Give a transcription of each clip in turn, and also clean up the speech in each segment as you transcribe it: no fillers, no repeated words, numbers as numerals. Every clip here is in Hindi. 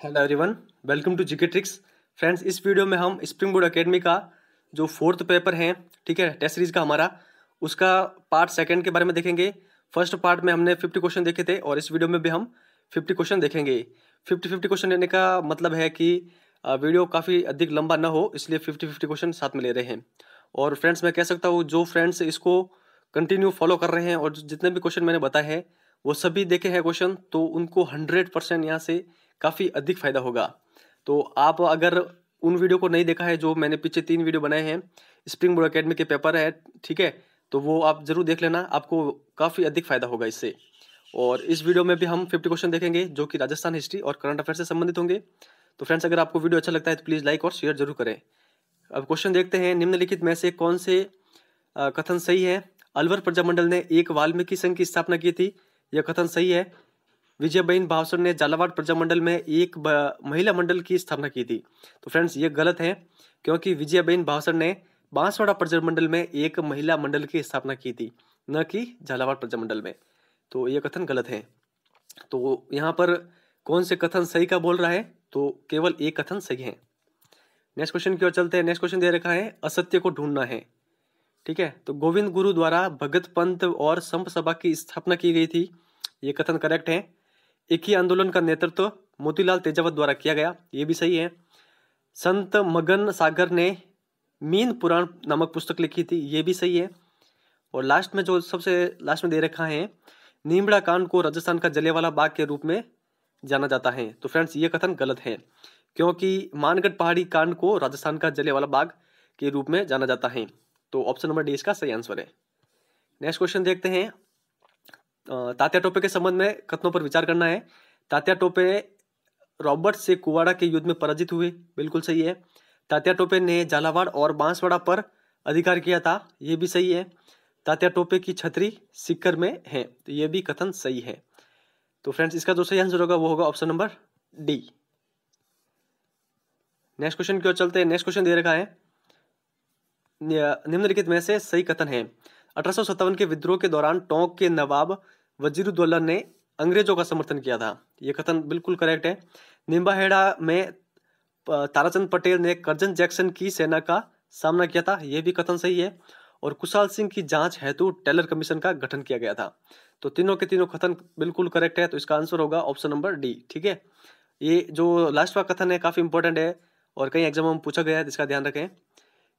Hello everyone, welcome to GK tricks. Friends, इस वीडियो में हम स्प्रिंग बोर्ड एकेडमी का जो फोर्थ पेपर है, ठीक है, टेस्ट सीरीज का हमारा, उसका पार्ट सेकंड के बारे में देखेंगे। फर्स्ट पार्ट में हमने 50 क्वेश्चन देखे थे और इस वीडियो में भी हम 50 क्वेश्चन देखेंगे। 50 क्वेश्चन लेने का मतलब है कि वीडियो काफ़ी अधिक लंबा ना हो, इसलिए 50 क्वेश्चन साथ में ले रहे हैं। और फ्रेंड्स, मैं कह सकता हूँ जो फ्रेंड्स इसको कंटिन्यू फॉलो कर रहे हैं और जितने भी क्वेश्चन मैंने बताए हैं वो सभी देखे हैं क्वेश्चन, तो उनको 100% यहाँ से काफ़ी अधिक फायदा होगा। तो आप अगर उन वीडियो को नहीं देखा है जो मैंने पीछे 3 वीडियो बनाए हैं, स्प्रिंग बोर्ड एकेडमी के पेपर है, ठीक है, तो वो आप जरूर देख लेना, आपको काफ़ी अधिक फायदा होगा इससे। और इस वीडियो में भी हम 50 क्वेश्चन देखेंगे जो कि राजस्थान हिस्ट्री और करंट अफेयर से संबंधित होंगे। तो फ्रेंड्स, अगर आपको वीडियो अच्छा लगता है तो प्लीज़ लाइक और शेयर जरूर करें। अब क्वेश्चन देखते हैं। निम्नलिखित में से कौन से कथन सही है? अलवर प्रजामंडल ने एक वाल्मीकि संघ की स्थापना की थी, यह कथन सही है। विजयबेन भावसर ने झालावाड़ प्रजामंडल में एक महिला मंडल की स्थापना की थी, तो फ्रेंड्स ये गलत है, क्योंकि विजयबेन भावसर ने बांसवाड़ा प्रजामंडल में एक महिला मंडल की स्थापना की थी, न कि झालावाड़ प्रजामंडल में। तो ये कथन गलत है। तो यहाँ पर कौन से कथन सही का बोल रहा है? तो केवल एक कथन सही है। नेक्स्ट क्वेश्चन की ओर चलते हैं। नेक्स्ट क्वेश्चन दे रखा है, असत्य को ढूंढना है, ठीक है। तो गोविंद गुरु द्वारा भगत पंथ और संप सभा की स्थापना की गई थी, ये कथन करेक्ट है। एक ही आंदोलन का नेतृत्व मोतीलाल तेजावत द्वारा किया गया, ये भी सही है। संत मगन सागर ने मीन पुराण नामक पुस्तक लिखी थी, ये भी सही है। और लास्ट में जो सबसे लास्ट में दे रखा है, नीमड़ा कांड को राजस्थान का जलियांवाला बाग के रूप में जाना जाता है, तो फ्रेंड्स ये कथन गलत है, क्योंकि मानगढ़ पहाड़ी कांड को राजस्थान का जलियांवाला बाग के रूप में जाना जाता है। तो ऑप्शन नंबर डी इसका सही आंसर है। नेक्स्ट क्वेश्चन देखते हैं। तात्या टोपे के संबंध में कथनों पर विचार करना है। तात्या टोपे रॉबर्ट से कुवाड़ा के युद्ध में पराजित हुए, बिल्कुल सही है। तात्या टोपे ने झालावाड़ और बांसवाड़ा पर अधिकार किया था, ये भी सही है। तात्या टोपे की छतरी सीकर में है, तो ये भी कथन सही है। तो फ्रेंड्स, इसका जो सही आंसर होगा वो होगा option number D. Next question की ओर चलते हैं। नेक्स्ट क्वेश्चन दे रखा है, निम्नलिखित में से सही कथन है। 1857 के विद्रोह के दौरान टोंक के नवाब वजीरुद्दौला ने अंग्रेजों का समर्थन किया था, यह कथन बिल्कुल करेक्ट है। निम्बाहेड़ा में ताराचंद पटेल ने कर्जन जैक्सन की सेना का सामना किया था, यह भी कथन सही है। और कुशाल सिंह की जांच हेतु टेलर कमीशन का गठन किया गया था, तो तीनों के तीनों कथन बिल्कुल करेक्ट है, तो इसका आंसर होगा ऑप्शन नंबर डी, ठीक है। ये जो लास्ट का कथन है काफी इंपॉर्टेंट है और कई एग्जाम में पूछा गया है, जिसका ध्यान रखें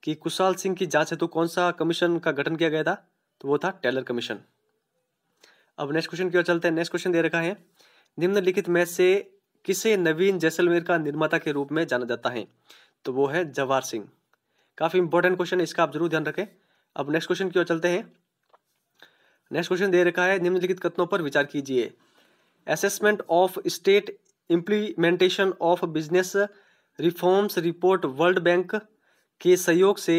कि कुशाल सिंह की जांच हेतु कौन सा कमीशन का गठन किया गया था, तो वो था टेलर कमीशन। अब नेक्स्ट क्वेश्चन की ओर चलते हैं। नेक्स्ट क्वेश्चन दे रखा है, निम्नलिखित में से किसे नवीन जैसलमेर का निर्माता के रूप में जाना जाता है? तो वो है जवाहर सिंह। काफी इंपॉर्टेंट क्वेश्चन है, इसका आप जरूर ध्यान रखें। अब नेक्स्ट क्वेश्चन की ओर चलते हैं। नेक्स्ट क्वेश्चन दे रखा है, निम्नलिखित कथनों पर विचार कीजिए। Assessment of state implementation of business reforms report world bank के सहयोग से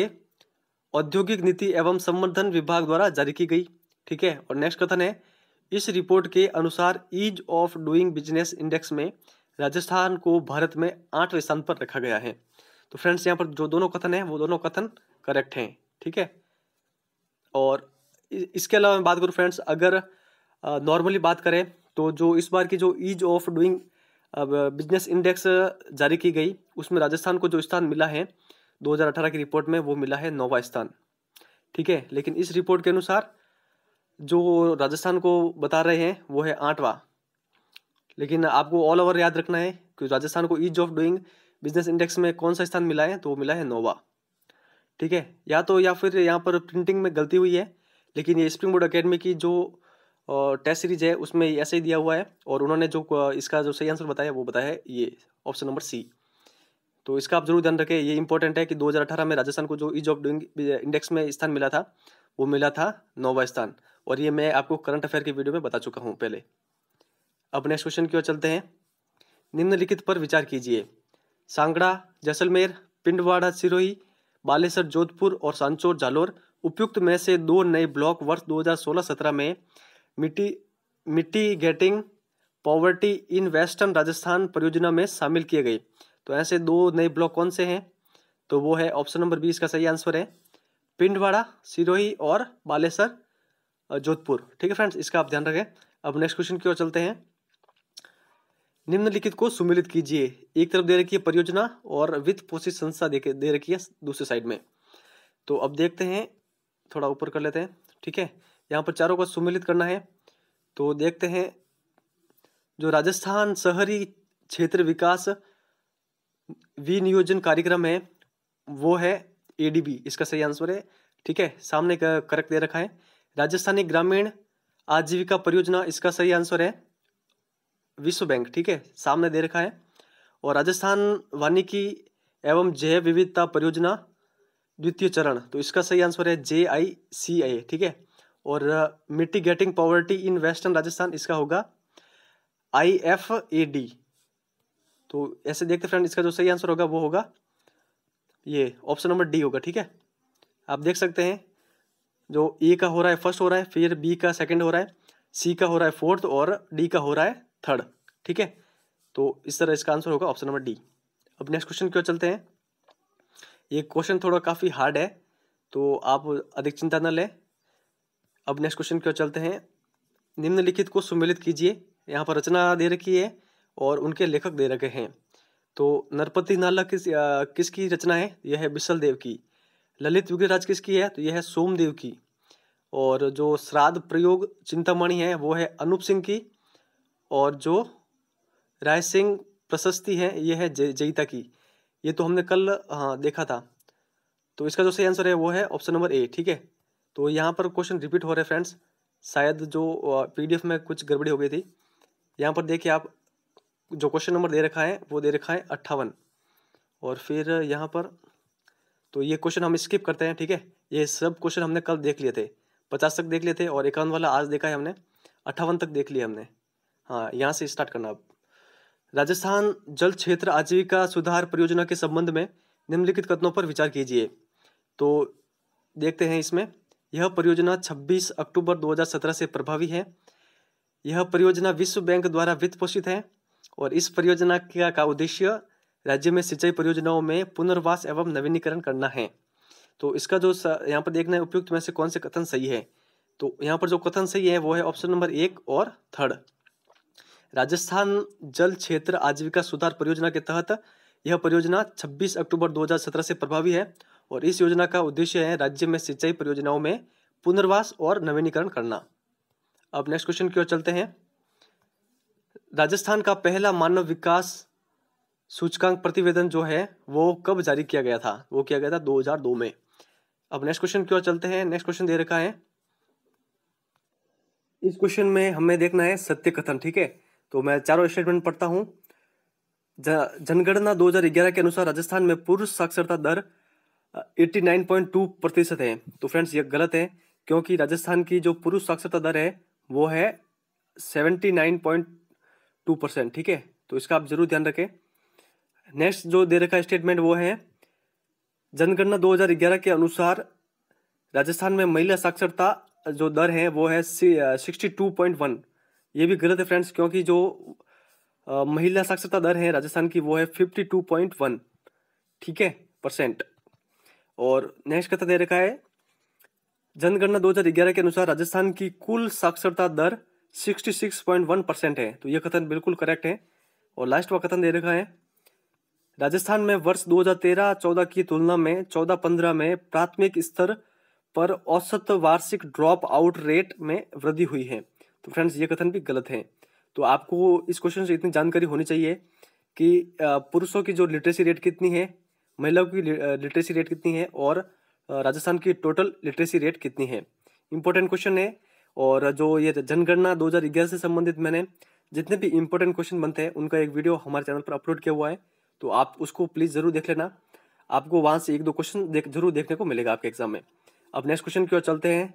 औद्योगिक नीति एवं संवर्धन विभाग द्वारा जारी की गई, ठीक है। और नेक्स्ट कथन है, इस रिपोर्ट के अनुसार ease of doing business index में राजस्थान को भारत में 8वें स्थान पर रखा गया है। तो फ्रेंड्स, यहाँ पर जो दोनों कथन है वो दोनों कथन करेक्ट हैं, ठीक है। और इसके अलावा मैं बात करूँ फ्रेंड्स, अगर नॉर्मली बात करें तो जो इस बार की जो ease of doing business index जारी की गई, उसमें राजस्थान को जो स्थान मिला है 2018 की रिपोर्ट में, वो मिला है 9वां स्थान, ठीक है। लेकिन इस रिपोर्ट के अनुसार जो राजस्थान को बता रहे हैं वो है 8वां, लेकिन आपको ऑल ओवर याद रखना है कि राजस्थान को ease of doing business index में कौन सा स्थान मिला है, तो वो मिला है 9वां, ठीक है। या फिर यहाँ पर प्रिंटिंग में गलती हुई है, लेकिन ये स्प्रिंग बोर्ड एकेडमी की जो टेस्ट सीरीज है उसमें ऐसे ही दिया हुआ है, और उन्होंने जो इसका जो सही आंसर बताया वो बताया है ये ऑप्शन नंबर सी। तो इसका आप जरूर ध्यान रखें, ये इंपॉर्टेंट है कि 2018 में राजस्थान को जो ईज ऑफ डूइंग इंडेक्स में स्थान मिला था वो मिला था 9वां स्थान, और ये मैं आपको करंट अफेयर की वीडियो में बता चुका हूँ पहले। अब नेक्स्ट क्वेश्चन की ओर चलते हैं। निम्नलिखित पर विचार कीजिए। सांगड़ा, जैसलमेर, पिंडवाड़ा सिरोही, बालेसर जोधपुर और सांचौर जालोर उपयुक्त में से 2 नए ब्लॉक वर्ष 2016-17 में mitigating poverty in western Rajasthan परियोजना में शामिल किए गए। तो ऐसे 2 नए ब्लॉक कौन से हैं? तो वो है ऑप्शन नंबर बी, इसका सही आंसर है पिंडवाड़ा सिरोही और बालेसर जोधपुर, ठीक है फ्रेंड्स, इसका आप ध्यान रखें। अब नेक्स्ट क्वेश्चन की ओर चलते हैं। निम्नलिखित को सुमेलित कीजिए। एक तरफ दे रखी है परियोजना और वित्त पोषित संस्था दे रखी है दूसरी साइड में। तो अब देखते हैं, थोड़ा ऊपर कर लेते हैं, ठीक है। यहाँ पर चारों को सुमेलित करना है। तो देखते हैं, जो राजस्थान शहरी क्षेत्र विकास विनियोजन कार्यक्रम है वो है ADB, इसका सही आंसर है, ठीक है। सामने का करेक्ट दे रखा है। राजस्थानी ग्रामीण आजीविका परियोजना, इसका सही आंसर है विश्व बैंक, ठीक है, सामने दे रखा है। और राजस्थान वानिकी एवं जैव विविधता परियोजना द्वितीय चरण, तो इसका सही आंसर है JICA, ठीक है। और mitigating poverty in western Rajasthan, इसका होगा IFAD। तो ऐसे देखते फ्रेंड, इसका जो सही आंसर होगा वो होगा ये ऑप्शन नंबर D होगा, ठीक है। आप देख सकते हैं, जो A का हो रहा है फर्स्ट हो रहा है, फिर B का सेकंड हो रहा है, C का हो रहा है फोर्थ और D का हो रहा है थर्ड, ठीक है। तो इस तरह इसका आंसर होगा ऑप्शन नंबर D। अब नेक्स्ट क्वेश्चन क्यों चलते हैं। ये क्वेश्चन थोड़ा काफ़ी हार्ड है, तो आप अधिक चिंता न लें। अब नेक्स्ट क्वेश्चन क्यों चलते हैं। निम्नलिखित को सुमेलित कीजिए। यहाँ पर रचना दे रखी है और उनके लेखक दे रखे हैं। तो नरपति नाला किसकी रचना है, यह है बिसल देव की। ललित विग्रहराज किसकी है, तो यह है सोमदेव की। और जो श्राद्ध प्रयोग चिंतामणि है वो है अनूप सिंह की। और जो राय सिंह प्रशस्ति है यह है जयिता की। ये तो हमने कल देखा था। तो इसका जो सही आंसर है वो है ऑप्शन नंबर A, ठीक है। तो यहाँ पर क्वेश्चन रिपीट हो रहे हैं फ्रेंड्स, शायद जो PDF में कुछ गड़बड़ी हो गई थी। यहाँ पर देखिए आप, जो क्वेश्चन नंबर दे रखा है वो दे रखा है 58। और फिर यहाँ पर तो ये क्वेश्चन हम स्किप करते हैं, ठीक है। ये सब क्वेश्चन हमने कल देख लिए थे, 50 तक देख लिए थे और 51 वाला आज देखा है हमने, 58 तक देख लिया हमने। हाँ, यहाँ से स्टार्ट करना। अब राजस्थान जल क्षेत्र आजीविका सुधार परियोजना के संबंध में निम्नलिखित कथनों पर विचार कीजिए। तो देखते हैं इसमें, यह परियोजना 26 अक्टूबर 2017 से प्रभावी है। यह परियोजना विश्व बैंक द्वारा वित्त पोषित है और इस परियोजना का उद्देश्य राज्य में सिंचाई परियोजनाओं में पुनर्वास एवं नवीनीकरण करना है। तो इसका जो यहाँ पर देखना है उपयुक्त में से कौन से कथन सही है। तो यहाँ पर जो कथन सही है वो है ऑप्शन नंबर 1 और थर्ड। राजस्थान जल क्षेत्र आजीविका सुधार परियोजना के तहत यह परियोजना 26 अक्टूबर 2017 से प्रभावी है और इस योजना का उद्देश्य है राज्य में सिंचाई परियोजनाओं में पुनर्वास और नवीनीकरण करना। अब नेक्स्ट क्वेश्चन की ओर चलते हैं। राजस्थान का पहला मानव विकास सूचकांक प्रतिवेदन जो है वो कब जारी किया गया था, वो किया गया था 2002 में। अब नेक्स्ट क्वेश्चन की ओर चलते हैं। नेक्स्ट क्वेश्चन दे रखा है, इस क्वेश्चन में हमें देखना है सत्य कथन, ठीक है। तो मैं चारों स्टेटमेंट पढ़ता हूं। जनगणना 2011 के अनुसार राजस्थान में पुरुष साक्षरता दर 89.2% है। तो फ्रेंड्स ये गलत है, क्योंकि राजस्थान की जो पुरुष साक्षरता दर है वो है 79.2%, ठीक है। तो इसका आप जरूर ध्यान रखें। नेक्स्ट जो दे रखा स्टेटमेंट वो है, जनगणना 2011 के अनुसार राजस्थान में महिला साक्षरता जो दर है वो है 62.1। ये भी गलत है फ्रेंड्स, क्योंकि जो महिला साक्षरता दर है राजस्थान की वो है 52.1, ठीक है, %। और नेक्स्ट कथन दे रखा है, जनगणना 2011 के अनुसार राजस्थान की कुल साक्षरता दर 66.1% है। तो यह कथन बिल्कुल करेक्ट है। और लास्ट वाला कथन दे रखा है, राजस्थान में वर्ष 2013-14 की तुलना में 14-15 में प्राथमिक स्तर पर औसत वार्षिक ड्रॉप आउट रेट में वृद्धि हुई है। तो फ्रेंड्स ये कथन भी गलत है। तो आपको इस क्वेश्चन से इतनी जानकारी होनी चाहिए कि पुरुषों की जो लिटरेसी रेट कितनी है, महिलाओं की लिटरेसी रेट कितनी है और राजस्थान की टोटल लिटरेसी रेट कितनी है। इंपॉर्टेंट क्वेश्चन है। और जो ये जनगणना 2011 से संबंधित मैंने जितने भी इंपॉर्टेंट क्वेश्चन बनते हैं उनका एक वीडियो हमारे चैनल पर अपलोड किया हुआ है, तो आप उसको प्लीज़ ज़रूर देख लेना। आपको वहाँ से 1-2 क्वेश्चन जरूर देखने को मिलेगा आपके एग्जाम में। अब नेक्स्ट क्वेश्चन की ओर चलते हैं।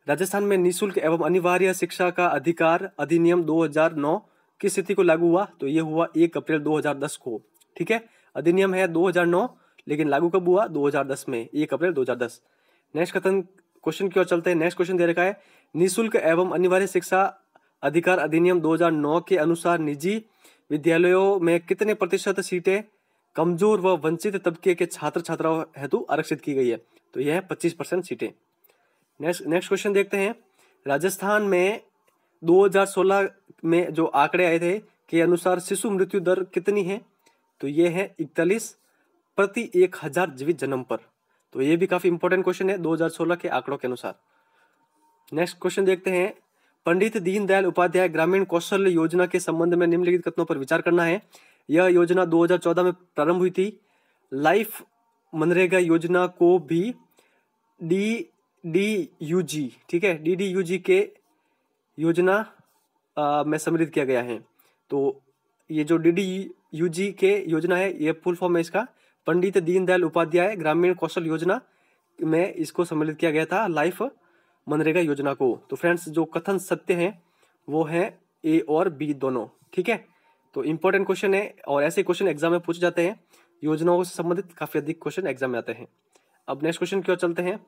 राजस्थान में निःशुल्क एवं अनिवार्य शिक्षा का अधिकार अधिनियम 2009 की स्थिति को लागू हुआ, तो ये हुआ 1 अप्रैल 2010 को, ठीक है। अधिनियम है 2009, लेकिन लागू कब हुआ, 2010 में, 1 अप्रैल 2010। नेक्स्ट कथन क्वेश्चन की ओर चलते हैं। नेक्स्ट क्वेश्चन दे रखा है, निःशुल्क एवं अनिवार्य शिक्षा अधिकार अधिनियम 2009 के अनुसार निजी विद्यालयों में कितने प्रतिशत सीटें कमजोर व वंचित तबके के छात्र छात्राओं हेतु आरक्षित की गई है। तो यह है 25% सीटें। नेक्स्ट क्वेश्चन देखते हैं। राजस्थान में 2016 में जो आंकड़े आए थे के अनुसार शिशु मृत्यु दर कितनी है? तो ये है 41 प्रति 1000 जीवित जन्म पर। तो ये भी काफी इंपॉर्टेंट क्वेश्चन है 2016 के आंकड़ों के अनुसार। नेक्स्ट क्वेश्चन देखते हैं, पंडित दीनदयाल उपाध्याय ग्रामीण कौशल्य योजना के संबंध में निम्नलिखित कथनों पर विचार करना है। यह योजना 2014 में प्रारंभ हुई थी। लाइफ मनरेगा योजना को भी DDUG, ठीक है, DDUG के योजना में सम्मिलित किया गया है। तो ये जो DDUG के योजना है, ये फुल फॉर्म है इसका, पंडित दीनदयाल उपाध्याय ग्रामीण कौशल योजना में इसको सम्मिलित किया गया था, लाइफ मनरेगा योजना को। तो फ्रेंड्स, जो कथन सत्य हैं वो है A और B दोनों, ठीक है। तो इंपॉर्टेंट क्वेश्चन है और ऐसे क्वेश्चन एग्जाम में पूछे जाते हैं, योजनाओं से संबंधित काफी अधिक क्वेश्चन एग्जाम में आते हैं। अब नेक्स्ट क्वेश्चन की ओर चलते हैं।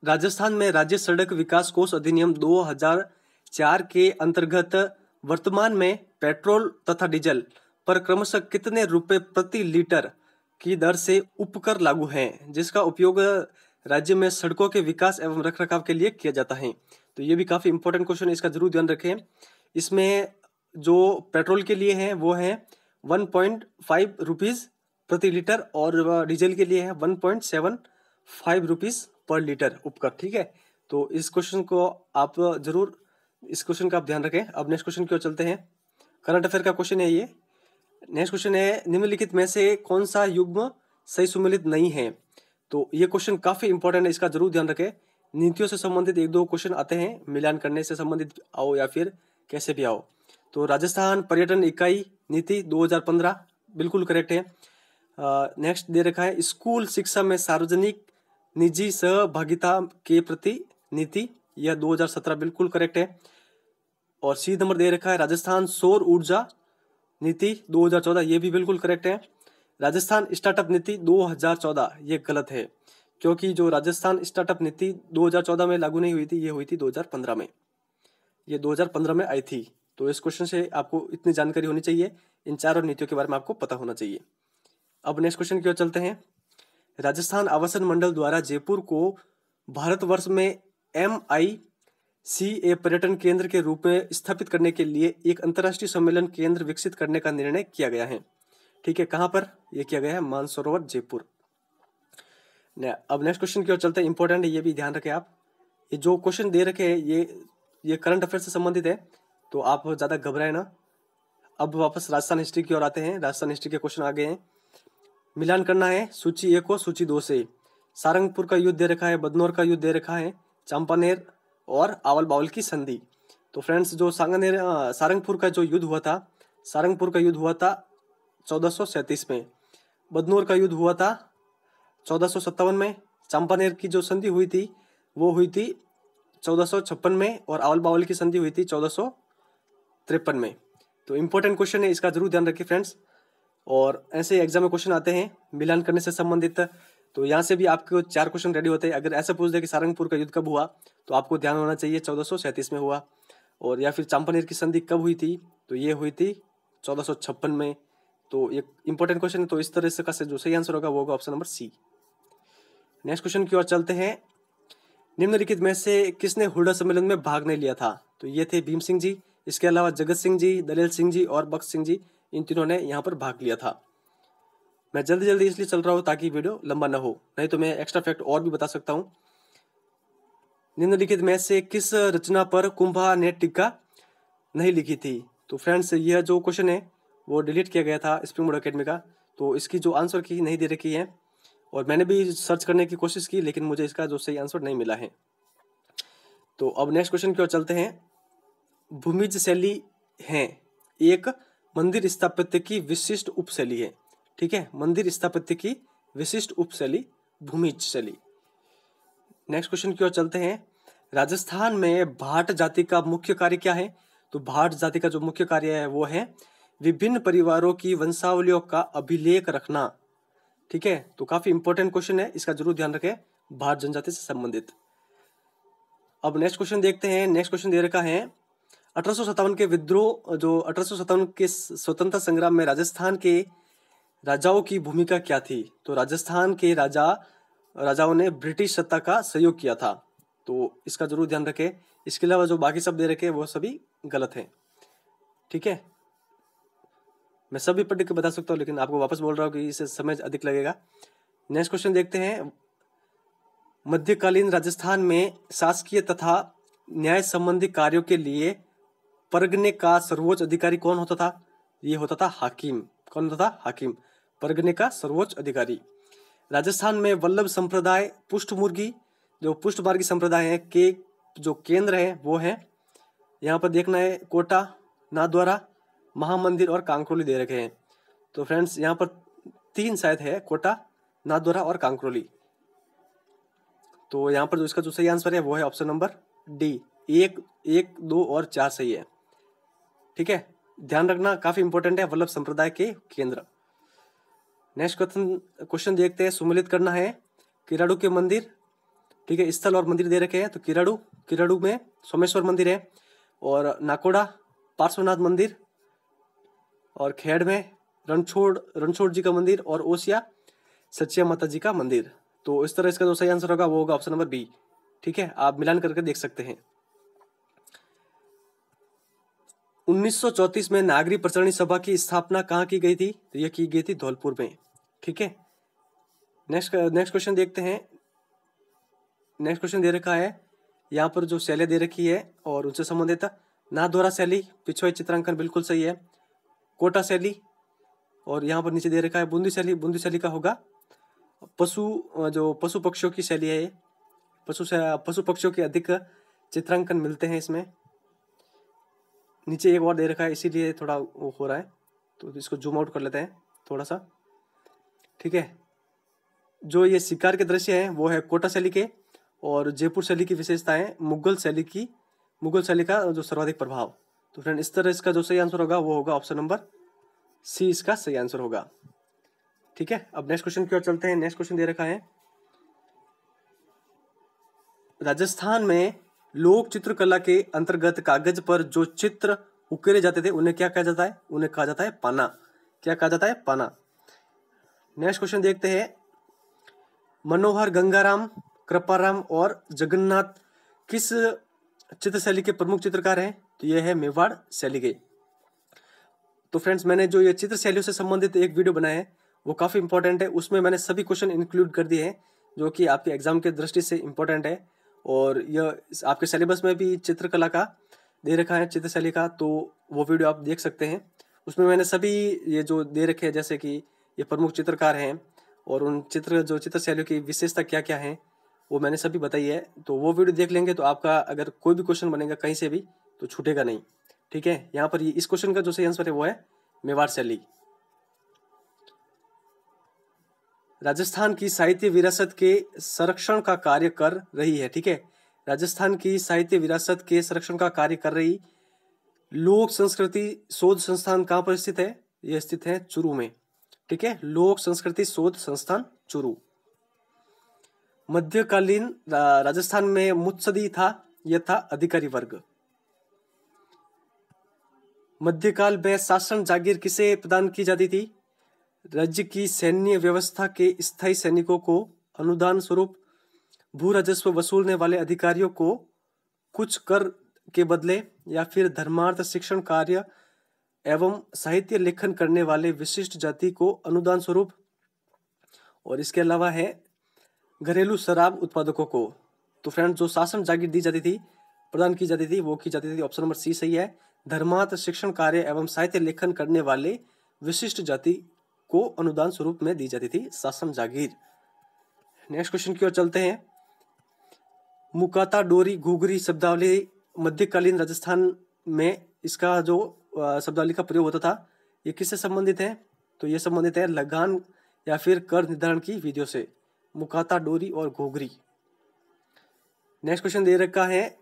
राजस्थान में राज्य सड़क विकास कोष अधिनियम 2004 के अंतर्गत वर्तमान में पेट्रोल तथा डीजल पर क्रमशः कितने रुपए प्रति लीटर की दर से उपकर लागू हैं, जिसका उपयोग राज्य में सड़कों के विकास एवं रखरखाव के लिए किया जाता है? तो ये भी काफी इंपॉर्टेंट क्वेश्चन है, इसका जरूर ध्यान रखें। इसमें जो पेट्रोल के लिए है वो है 1.5 रुपीज प्रति लीटर और डीजल के लिए है 1.75 रुपीज पर लीटर उपकर, ठीक है। तो इस क्वेश्चन को आप जरूर, इस क्वेश्चन का आप ध्यान रखें। अब नेक्स्ट क्वेश्चन की ओर चलते हैं। करंट अफेयर का क्वेश्चन है ये। नेक्स्ट क्वेश्चन है, निम्नलिखित में से कौन सा युग्म सही सुमेलित नहीं है? तो ये क्वेश्चन काफी इंपॉर्टेंट है, इसका जरूर ध्यान रखें। नीतियों से संबंधित एक दो क्वेश्चन आते हैं, मिलान करने से संबंधित आओ या फिर कैसे भी आओ। तो राजस्थान पर्यटन इकाई नीति 2015 बिल्कुल करेक्ट है। नेक्स्ट दे रखा है, स्कूल शिक्षा में सार्वजनिक निजी सहभागिता के प्रति नीति, यह 2017 बिल्कुल करेक्ट है। और सी नंबर दे रखा है, राजस्थान सौर ऊर्जा नीति 2014, ये भी बिल्कुल करेक्ट है। राजस्थान स्टार्टअप नीति 2014 ये गलत है, क्योंकि जो राजस्थान स्टार्टअप नीति 2014 में लागू नहीं हुई थी, ये हुई थी 2015 में, ये 2015 में आई थी। तो इस क्वेश्चन से आपको इतनी जानकारी होनी चाहिए, इन चारों नीतियों के बारे में आपको पता होना चाहिए। अब नेक्स्ट क्वेश्चन की ओर चलते हैं। राजस्थान आवासन मंडल द्वारा जयपुर को भारतवर्ष में MICA पर्यटन केंद्र के रूप में स्थापित करने के लिए एक अंतर्राष्ट्रीय सम्मेलन केंद्र विकसित करने का निर्णय किया गया है, ठीक है। कहां पर यह किया गया है? मानसरोवर जयपुर। अब नेक्स्ट क्वेश्चन की ओर चलते हैं, इंपॉर्टेंट है, ये भी ध्यान रखें आप। ये जो क्वेश्चन दे रखे हैं ये करंट अफेयर से संबंधित है, तो आप ज्यादा घबराए ना। अब वापस राजस्थान हिस्ट्री की ओर आते हैं। राजस्थान हिस्ट्री के क्वेश्चन आ गए हैं, मिलान करना है सूची 1 और सूची 2 से। सारंगपुर का युद्ध दे रखा है, बदनौर का युद्ध दे रखा है, चंपानेर और आवल बावल की संधि। तो फ्रेंड्स, जो सारंगपुर का जो युद्ध हुआ था, सारंगपुर का युद्ध हुआ था 1437 में, बदनौर का युद्ध हुआ था 1457 में, चंपानेर की जो संधि हुई थी वो हुई थी 1456 में और आवल बावल की संधि हुई थी 1453 में। तो इंपॉर्टेंट क्वेश्चन है, इसका जरूर ध्यान रखिए फ्रेंड्स। और ऐसे एग्जाम में क्वेश्चन आते हैं मिलान करने से संबंधित, तो यहाँ से भी आपको 4 क्वेश्चन रेडी होते हैं। अगर ऐसा पूछ दे कि सारंगपुर का युद्ध कब हुआ, तो आपको ध्यान होना चाहिए 1437 में हुआ। और या फिर चंपानेर की संधि कब हुई थी, तो ये हुई थी 1456 में। तो ये इंपॉर्टेंट क्वेश्चन है, तो इस तरह से का जो सही आंसर होगा वो होगा option number C. Next question की ओर चलते हैं। निम्नलिखित में से किसने हुड्डा सम्मेलन में भाग नहीं लिया था? तो ये थे भीम सिंह जी, इसके अलावा जगत सिंह जी, दलेल सिंह जी और बख्श सिंह जी, इन तीनों ने यहाँ पर भाग लिया था। मैं जल्दी जल्दी इसलिए चल रहा हूँ ताकि वीडियो लंबा ना हो, नहीं तो मैं एक्स्ट्रा फैक्ट और भी बता सकता हूँ। निम्नलिखित में से किस रचना पर कुंभा ने टीका नहीं लिखी थी? तो फ्रेंड्स, यह जो क्वेश्चन है वो डिलीट किया गया था स्प्रिंग बोर्ड एकेडमी का, तो इसकी जो आंसर की नहीं दे रखी है, और मैंने भी सर्च करने की कोशिश की लेकिन मुझे इसका जो सही आंसर नहीं मिला है। तो अब नेक्स्ट क्वेश्चन की ओर चलते हैं। भूमिज शैली है एक मंदिर स्थापत्य की विशिष्ट उपशैली है, ठीक है। मंदिर स्थापत्य की विशिष्ट उपशैली भूमिज शैली। नेक्स्ट क्वेश्चन की ओर चलते हैं। राजस्थान में भाट जाति का मुख्य कार्य क्या है? तो भाट जाति का जो मुख्य कार्य है वो है विभिन्न परिवारों की वंशावलियों का अभिलेख रखना, ठीक है। तो काफी इंपॉर्टेंट क्वेश्चन है, इसका जरूर ध्यान रखें, भाट जनजाति से संबंधित। अब नेक्स्ट क्वेश्चन देखते हैं। नेक्स्ट क्वेश्चन दे रखा है 1857 के विद्रोह, जो 1857 के स्वतंत्रता संग्राम में राजस्थान के राजाओं की भूमिका क्या थी? तो राजस्थान के राजाओं ने ब्रिटिश सत्ता का सहयोग किया था, तो इसका जरूर ध्यान रखें। इसके अलावा जो बाकी शब्द दे रखे हैं वो सभी गलत हैं। ठीक है, मैं सभी पढ़ के बता सकता हूँ, लेकिन आपको वापस बोल रहा हूँ कि इससे समय अधिक लगेगा। नेक्स्ट क्वेश्चन देखते हैं। मध्यकालीन राजस्थान में शासकीय तथा न्याय संबंधी कार्यों के लिए परगने का सर्वोच्च अधिकारी कौन होता था? ये होता था हाकिम। कौन होता था? हाकिम, परगने का सर्वोच्च अधिकारी। राजस्थान में वल्लभ संप्रदाय, पुष्ट मुर्गी, जो पुष्ट मार्गी संप्रदाय है के जो केंद्र है वो है, यहाँ पर देखना है, कोटा, नाथद्वारा, महामंदिर और कांकरोली दे रखे हैं। तो फ्रेंड्स यहाँ पर 3 शायद है, कोटा, नाथद्वारा और कांकरोली। तो यहाँ पर जो इसका जो सही आंसर है वो है ऑप्शन नंबर डी, 1, 1, 2 और 4 सही है। ठीक है, ध्यान रखना, काफी इंपॉर्टेंट है, वल्लभ संप्रदाय के केंद्र। नेक्स्ट क्वेश्चन देखते हैं। सुमेलित करना है किराड़ू के मंदिर। ठीक है, स्थल और मंदिर दे रखे हैं। तो किराड़ू में सोमेश्वर मंदिर है, और नाकोड़ा पार्श्वनाथ मंदिर, और खेड़ में रणछोड़ जी का मंदिर, और ओसिया सचिया माता जी का मंदिर। तो इस तरह इसका जो सही आंसर होगा वो होगा ऑप्शन नंबर बी। ठीक है, आप मिलान करके देख सकते हैं। 1934 में नागरी प्रचारणी सभा की स्थापना कहाँ की गई थी? तो यह की गई थी धौलपुर में। ठीक है, नेक्स्ट क्वेश्चन देखते हैं। नेक्स्ट क्वेश्चन दे रखा है, यहाँ पर जो शैली दे रखी है और उनसे संबंधित नाथद्वारा शैली, पिछवा चित्रांकन बिल्कुल सही है। कोटा शैली, और यहाँ पर नीचे दे रखा है बूंदी शैली। बूंदी शैली का होगा पशु पक्षियों की शैली है। पशु पक्षियों के अधिक चित्रांकन मिलते हैं इसमें। नीचे एक और दे रखा है, इसीलिए थोड़ा वो हो रहा है, तो इसको जूम आउट कर लेते हैं थोड़ा सा। ठीक है, जो ये शिकार के दृश्य हैं वो है कोटा शैली के, और जयपुर शैली की विशेषता है मुगल शैली का जो सर्वाधिक प्रभाव। तो फ्रेंड इस तरह इसका जो सही आंसर होगा वो होगा ऑप्शन नंबर सी, इसका सही आंसर होगा। ठीक है, अब नेक्स्ट क्वेश्चन की ओर चलते हैं। नेक्स्ट क्वेश्चन दे रखा है, राजस्थान में लोक चित्रकला के अंतर्गत कागज पर जो चित्र उकेरे जाते थे उन्हें क्या कहा जाता है? उन्हें कहा जाता है पाना। क्या कहा जाता है? पाना। नेक्स्ट क्वेश्चन देखते हैं। मनोहर, गंगाराम, कृपाराम और जगन्नाथ किस चित्र शैली के प्रमुख चित्रकार हैं? तो यह है मेवाड़ शैली के। तो फ्रेंड्स मैंने जो ये चित्र शैलियों से संबंधित एक वीडियो बनाया है वो काफी इंपॉर्टेंट है। उसमें मैंने सभी क्वेश्चन इंक्लूड कर दिए हैं जो कि आपके एग्जाम के दृष्टि से इंपॉर्टेंट है, और यह आपके सिलेबस में भी चित्रकला का दे रखा है, चित्र शैली का, तो वो वीडियो आप देख सकते हैं। उसमें मैंने सभी ये जो दे रखे हैं, जैसे कि ये प्रमुख चित्रकार हैं और उन चित्र शैलियों की विशेषता क्या क्या है, वो मैंने सभी बताई है। तो वो वीडियो देख लेंगे तो आपका अगर कोई भी क्वेश्चन बनेगा कहीं से भी तो छूटेगा नहीं। ठीक है, यहाँ पर इस क्वेश्चन का जो सही आंसर है वो है मेवाड़ शैली। राजस्थान की साहित्य विरासत के संरक्षण का कार्य कर रही है। ठीक है, राजस्थान की साहित्य विरासत के संरक्षण का कार्य कर रही लोक संस्कृति शोध संस्थान कहाँ पर स्थित है? यह स्थित है चूरू में। ठीक है, लोक संस्कृति शोध संस्थान चूरू। मध्यकालीन राजस्थान में मुत्सदी था, यह था अधिकारी वर्ग। मध्यकाल में शासन जागीर किसे प्रदान की जाती थी? राज्य की सैन्य व्यवस्था के स्थायी सैनिकों को अनुदान स्वरूप, भू राजस्व वसूलने वाले अधिकारियों को कुछ कर के बदले, या फिर धर्मार्थ शिक्षण कार्य एवं साहित्य लेखन करने वाले विशिष्ट जाति को अनुदान स्वरूप, और इसके अलावा है घरेलू शराब उत्पादकों को। तो फ्रेंड जो शासन जागीर दी जाती थी, प्रदान की जाती थी, वो की जाती थी, ऑप्शन नंबर सी सही है। धर्मार्थ शिक्षण कार्य एवं साहित्य लेखन करने वाले विशिष्ट जाति को अनुदान स्वरूप में दी जाती थी शासन जागीर। नेक्स्ट क्वेश्चन की ओर चलते हैं। मुकाता डोरी घुघरी शब्दावली मध्यकालीन राजस्थान में इसका जो शब्दावली का प्रयोग होता था, ये किससे संबंधित है? तो ये संबंधित है लगान या फिर कर निर्धारण की विधियों से। मुकाता डोरी और घुघरी। नेक्स्ट क्वेश्चन दे रखा है,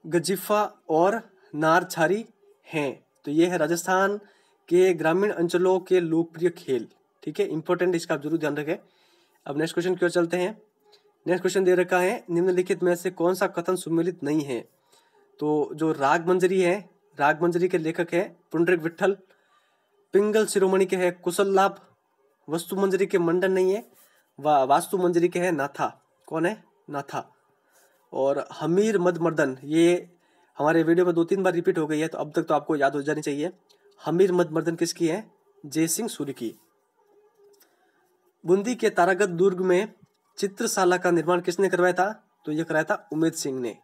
गजिफा और नारछारी हैं। तो ये है राजस्थान के ग्रामीण अंचलों के लोकप्रिय खेल। ठीक है, इंपॉर्टेंट, इसका जरूर ध्यान रखें। अब नेक्स्ट क्वेश्चन की ओर चलते हैं। नेक्स्ट क्वेश्चन दे रखा है, निम्नलिखित में से कौन सा कथन सुमेलित नहीं है? तो जो राग मंजरी है, राग मंजरी के लेखक है पुंडरीक विठल। पिंगल शिरोमणि के है कुशल लाभ। वस्तु मंजरी के मंडन नहीं है, वास्तु मंजरी के है नाथा। कौन है? नाथा। और हमीर मद मर्दन, ये हमारे वीडियो में 2-3 बार रिपीट हो गई है, तो अब तक तो आपको याद हो जानी चाहिए। हमीर मद मर्दन किसकी है? जय सिंह सूरी की। बूंदी के तारागढ़ दुर्ग में चित्रशाला का निर्माण किसने करवाया था? तो यह कराया था उमेद सिंह ने।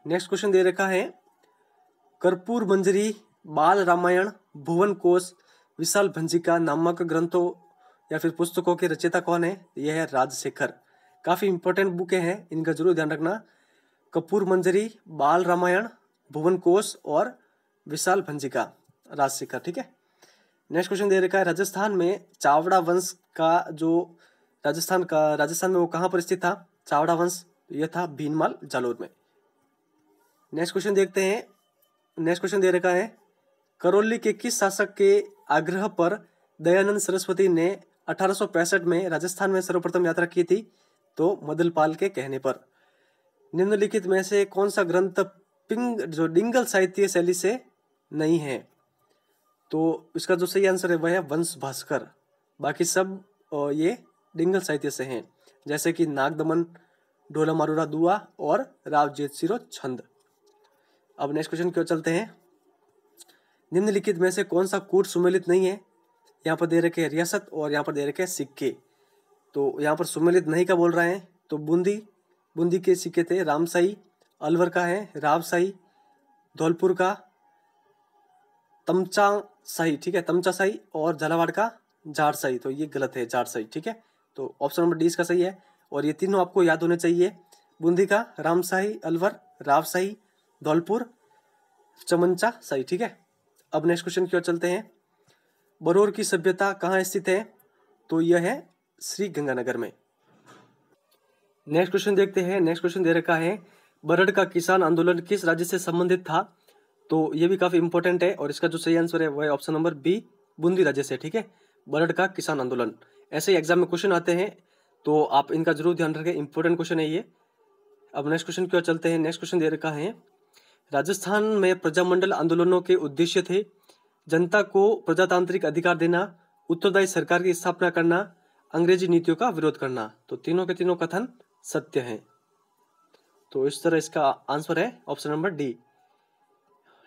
नेक्स्ट क्वेश्चन दे रखा है, कर्पूर मंजरी, बाल रामायण, भुवन कोश, विशाल भंजिका नामक ग्रंथों या फिर पुस्तकों के रचयिता कौन है? यह है राजशेखर। काफी इंपॉर्टेंट बुकें हैं, इनका जरूर ध्यान रखना। कर्पूर मंजरी, बाल रामायण, भुवन कोश और विशाल भंजिका, राजशेखर। ठीक है। नेक्स्ट क्वेश्चन दे रखा है, राजस्थान में चावड़ा वंश का जो राजस्थान में वो कहाँ पर स्थित था? चावड़ा वंश, यह था भीनमाल जालोर में। नेक्स्ट क्वेश्चन देखते हैं। नेक्स्ट क्वेश्चन दे रखा है, करौली के किस शासक के आग्रह पर दयानंद सरस्वती ने 1865 में राजस्थान में सर्वप्रथम यात्रा की थी? तो मदनपाल के कहने पर। निम्नलिखित में से कौन सा ग्रंथ डिंगल साहित्य शैली से नहीं है? तो इसका जो सही आंसर है वह है वंश भास्कर। बाकी सब ये डिंगल साहित्य से हैं, जैसे कि नागदमन, ढोला मारूरा दुआ और राव जेतसिरो छंद। अब नेक्स्ट क्वेश्चन की ओर चलते हैं। निम्नलिखित में से कौन सा कूट सुमेलित नहीं है? यहाँ पर दे रखे हैं रियासत और यहाँ पर दे रखे हैं सिक्के। तो यहाँ पर सुमेलित नहीं का बोल रहे हैं, तो बूंदी के सिक्के थे रामशाही, अलवर का है रावशाही, धौलपुर का तमचा शाही, ठीक है, तमचा शाही, और झालावाड़ का झारशाही। तो ये गलत है, झारशाही। ठीक है, तो ऑप्शन नंबर डी इसका सही है। और ये तीनों आपको याद होने चाहिए, बूंदी का रामशाही, अलवर रावशाही, धौलपुर चमनचा शाही। ठीक है। अब नेक्स्ट क्वेश्चन की ओर चलते हैं। बरौर की सभ्यता कहाँ स्थित है? तो यह है श्री गंगानगर में। नेक्स्ट क्वेश्चन देखते हैं। नेक्स्ट क्वेश्चन दे रखा है, बरड़ का किसान आंदोलन किस राज्य से संबंधित था? तो ये भी काफी इंपॉर्टेंट है और इसका जो सही आंसर है वह है ऑप्शन नंबर बी, बूंदी राज्य से। ठीक है, बरड़ का किसान आंदोलन। ऐसे ही एग्जाम में क्वेश्चन आते हैं, तो आप इनका जरूर ध्यान रखें, इंपॉर्टेंट क्वेश्चन है ये। अब नेक्स्ट क्वेश्चन की ओर चलते हैं। नेक्स्ट क्वेश्चन दे रखा है, राजस्थान में प्रजामंडल आंदोलनों के उद्देश्य थे जनता को प्रजातांत्रिक अधिकार देना, उत्तरदायी सरकार की स्थापना करना, अंग्रेजी नीतियों का विरोध करना। तो तीनों के तीनों कथन सत्य हैं। तो इस तरह इसका आंसर है option number D.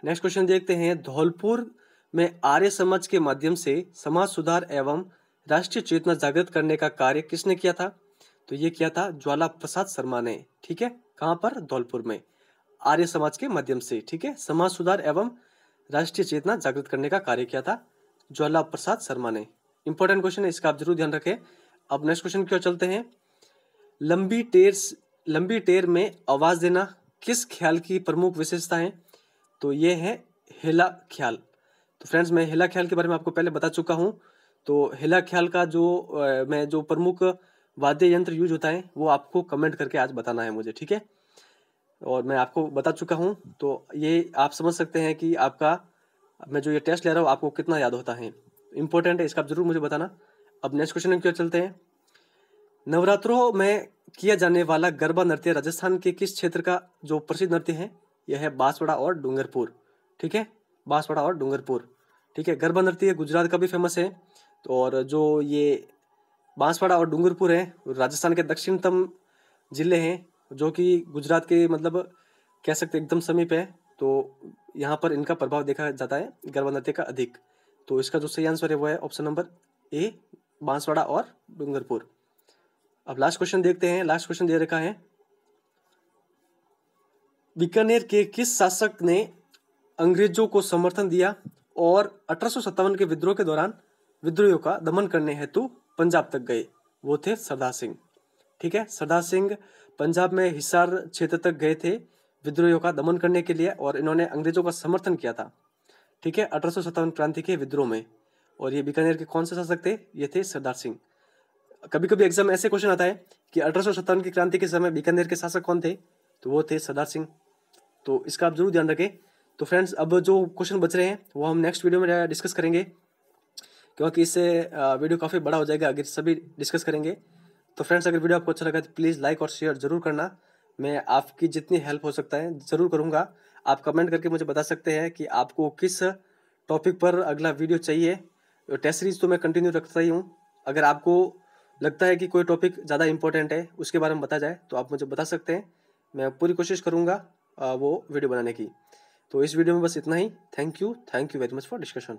Next question देखते हैं, धौलपुर में आर्य समाज के माध्यम से समाज सुधार एवं राष्ट्रीय चेतना जागृत करने का कार्य किसने किया था? तो ये किया था ज्वाला प्रसाद शर्मा ने। ठीक है, कहां पर? धौलपुर में, आर्य समाज के माध्यम से। ठीक है, समाज सुधार एवं राष्ट्रीय चेतना जागृत करने का कार्य किया था ज्वाला प्रसाद शर्मा ने। इंपॉर्टेंट क्वेश्चन है, इसका आप जरूर ध्यान रखें। अब नेक्स्ट क्वेश्चन की ओर चलते हैं। लंबी टेर में आवाज देना किस ख्याल की प्रमुख विशेषता है? तो ये है हेला ख्याल। तो फ्रेंड्स, मैं हेला ख्याल के बारे में आपको पहले बता चुका हूँ। तो हेला ख्याल का जो प्रमुख वाद्य यंत्र यूज होता है वो आपको कमेंट करके आज बताना है मुझे। ठीक है, और मैं आपको बता चुका हूँ, तो ये आप समझ सकते हैं कि आपका मैं जो ये टेस्ट ले रहा हूँ आपको कितना याद होता है। इंपॉर्टेंट है, इसका आप जरूर मुझे बताना। अब नेक्स्ट क्वेश्चन की ओर चलते हैं। नवरात्रों में किया जाने वाला गरबा नृत्य राजस्थान के किस क्षेत्र का जो प्रसिद्ध नृत्य है? यह है बांसवाड़ा और डूंगरपुर। ठीक है, बांसवाड़ा और डूंगरपुर। ठीक है, गरबा नृत्य गुजरात का भी फेमस है। तो और जो ये बांसवाड़ा और डूंगरपुर है राजस्थान के दक्षिणतम जिले हैं, जो कि गुजरात के मतलब कह सकते एकदम समीप है। तो यहाँ पर इनका प्रभाव देखा जाता है गरबा नृत्य का अधिक। तो इसका जो सही आंसर है वो है ऑप्शन नंबर ए, बांसवाड़ा और डूंगरपुर। अब लास्ट क्वेश्चन देखते हैं। लास्ट क्वेश्चन दे रखा है, बीकानेर के किस शासक ने अंग्रेजों को समर्थन दिया और 1857 के विद्रोह के दौरान विद्रोहियों का दमन करने हेतु पंजाब तक गए? वो थे सरदार सिंह। ठीक है, सरदार सिंह पंजाब में हिसार क्षेत्र तक गए थे विद्रोहियों का दमन करने के लिए, और इन्होंने अंग्रेजों का समर्थन किया था। ठीक है, 1857 क्रांति के विद्रोह में। और ये बीकानेर के कौन से शासक थे? ये थे सरदार सिंह। कभी कभी एग्जाम में ऐसे क्वेश्चन आता है कि 1857 की क्रांति के समय बीकानेर के शासक कौन थे? तो वो थे सरदार सिंह। तो इसका आप जरूर ध्यान रखें। तो फ्रेंड्स, अब जो क्वेश्चन बच रहे हैं वो हम नेक्स्ट वीडियो में डिस्कस करेंगे, क्योंकि इससे वीडियो काफ़ी बड़ा हो जाएगा अगर सभी डिस्कस करेंगे। तो फ्रेंड्स, अगर वीडियो आपको अच्छा लगा तो प्लीज़ लाइक और शेयर जरूर करना। मैं आपकी जितनी हेल्प हो सकता है ज़रूर करूँगा। आप कमेंट करके मुझे बता सकते हैं कि आपको किस टॉपिक पर अगला वीडियो चाहिए। टेस्ट सीरीज तो मैं कंटिन्यू रखता ही हूँ। अगर आपको लगता है कि कोई टॉपिक ज़्यादा इंपॉर्टेंट है उसके बारे में बताया जाए तो आप मुझे बता सकते हैं। मैं पूरी कोशिश करूँगा वो वीडियो बनाने की। तो इस वीडियो में बस इतना ही। Thank you very much for discussion.